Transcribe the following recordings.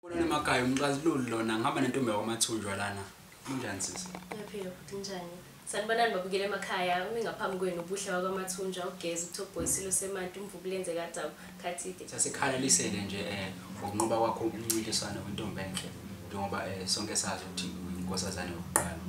Bona emakhaya umqazilulu lona ngihamba nentombi yakwamathunjwa lana. Kunjani sisi? Yaphila njani? Sanibonani babukele emakhaya umi ngaphambi kwenu ubuhle wakwamathunjwa ugeza uThobho isilo semanti umvubulenze kaDawu khathide. Sasikhalalisele nje ngokunqoba kwakho umncintiswano wentombi enhle njengoba sonke sazi ukuthi inkosazane yokuqala.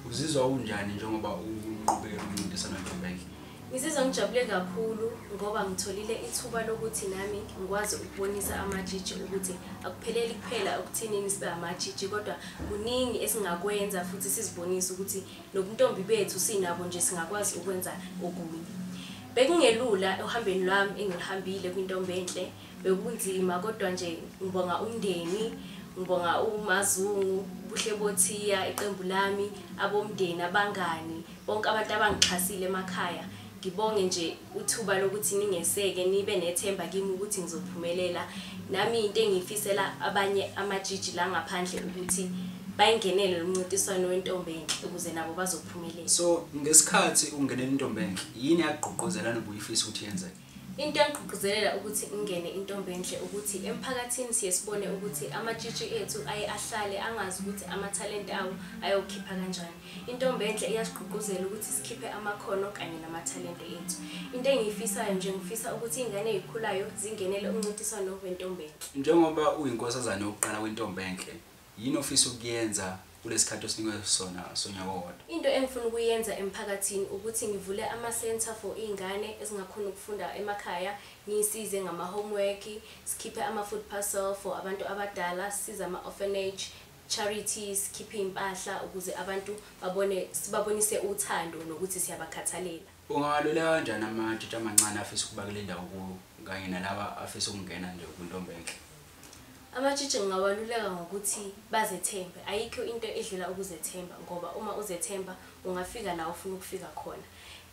Uzizwa unjani njengoba unqobe umncintiswano wentombi enhle? Ngizizwa ngijabule kakhulu ngoba ngitholile ithuba lokuthi nami ngikwazi ukubonisa amajiji ukuthi akupheleli kuphela ukuthinini sibe amajiji kodwa kuningi esingakwenza futhi sizibonisa ukuthi nobuntombi bethu sinabo nje singakwazi ukwenza okunye. Bekungelula ohambeni lwami engilihambile kwintombi enhle bekunzima kodwa nje ngibonga umndeni ngibonga uMazungu buhle bothiya iqembu lami abomndeni abangani bonke abantu abangixhasile emakhaya. Ngibonge nje uthuba lokuthi ningeseke nibe nethemba kimi ukuthi ngizophumelela nami into engifisela abanye amajiji la ngaphandle ukuthi bayingenele lo mncintiswano wentombi enhle ukuze nabo bazophumelela. So ngesikhathi ungenela intombi enhle yini yaqoqozelana ubuyifisa ukuthi yenzeke? Into engigqugquzelela ukuthi ingene intombi enhle ukuthi emphakathini siyesibone ukuthi amajiji ethu ahlale angazi ukuthi amathalente awo ayokhipha kanjani. Intombi enhle iyasiqhugquzela ukuthi sikhiphe amakhono kanye namathalente ethu. Into engiyifisayo nje ngifisa ukuthi ingane ezikhulayo zingenele umncintiswano wentombi enhle. Njengoba uyinkosazane yokuqala wentombi enhle, yini ofisa ukuyenza kulesikhathi osinikwe sona sonyaka owodwa? Into engifuna ukuyenza emphakathini ukuthi ngivule ama-center for ingane ezingakhona ukufunda emakhaya, ngisize ngama homework, sikhiphe ama-food parcel for abantu abadala, siza ama-orphanage, charities, sikhiphe impahla ukuze abantu sibabonise uthando nokuthi siyabakhathalela. Ungaluleka kanjani amajiji amancane afisa ukubakela indawo kuwo kanye nalaba afisa ukungena nje kwintombi enhle? Amajiji ngawaluleka ngokuthi bazethembe. Ayikho into edlula ukuzethemba ngoba uma uzethemba ungafika la ufuna ukufika khona.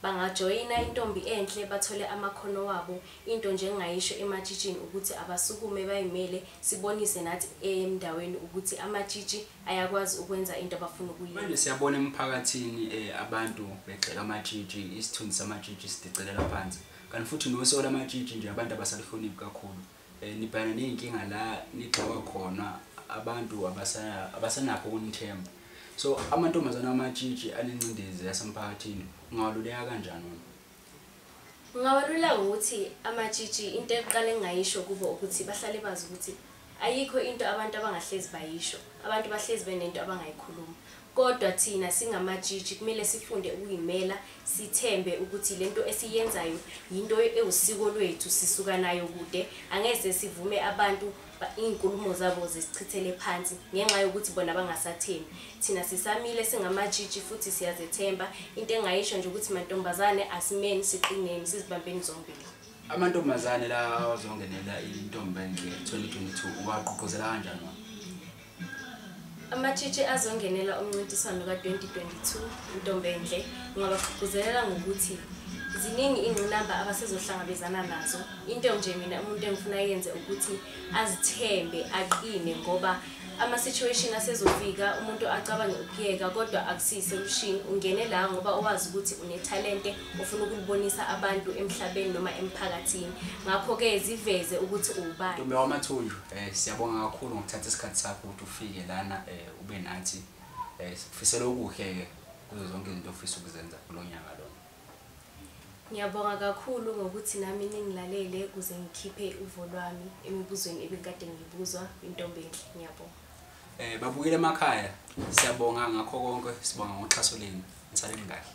Bangajoyina intombi enhle bathole amakhono wabo. Into nje engayisho emajijini ukuthi abasukume bayimele sibonise nathi endaweni ukuthi amajiji ayakwazi ukwenza into abafuna ukuyenza. Manje siyabona emphakathini abantu begxeka amajiji, isithunzi samajiji sidicelela phansi. Kanti futhi noso lamajiji nje abantu abasalihloniphi kakhulu. Nibhana neyinkinga la nixawa khona abantu abasanakho ukunithemba. So amantombazana amajiji anencindezi yasemphakathini ungawaluleka kanjani wona? Ngawaluleka ukuthi amajiji into eqale engayisho kubo ukuthi bahlale bazi ukuthi ayikho into abantu abangahlezi bayisho. Abantu bahlezi benento abangayikhuluma. Kodwa thina singamajiji kumele sifunde ukuyimela, sithembe ukuthi lento esiyenzayo into ewusiko lwethu sisuka nayo kude. Angeze sivume abantu inkulumo zabo zisichithele phansi ngenxa yokuthi bona bangasathembi. Thina sisamile singamajiji futhi siyazethemba. Into engayisho nje ukuthi mantombazane asimeni siqineni sizibambeni zombili. Amantombazane la azongenela intombi enhle 2022 uwaqoqozela kanjani wona? Amajiji azongenela umncintiswano ka-2022 intombi enhle ngingabagqugquzelela ngokuthi ziningi ingqinamba abasezohlangabezana nazo. Into nje mina umuntu engifuna yenze ukuthi azithembe aqine ngoba ama-situation asezofika umuntu acabange ukuyeka kodwa akusiyisolution. Ungene la ngoba owazi ukuthi unetalente ofuna ukulibonisa abantu emhlabeni noma emphakathini. Ngakho-ke ziveze ukuthi ubani. Ntombi yakwamathunjwa siyabonga kakhulu ngokuthatha isikhathi sakho ukuthi ufike lana ube nathi sifisela okuhle-ke kuzo zonke izinto ofisa ukuzenza kulo nyaka lo. Ngiyabonga kakhulu ngokuthi nami ningilalele ukuze ngikhiphe uvo lwami emibuzweni ebekade ngibuzwa intombi enhle. Ngiyabonga. Babukele emakhaya siyabonga ngakho konke sibonga ngoxhaso lenu. Nisaleni kahle.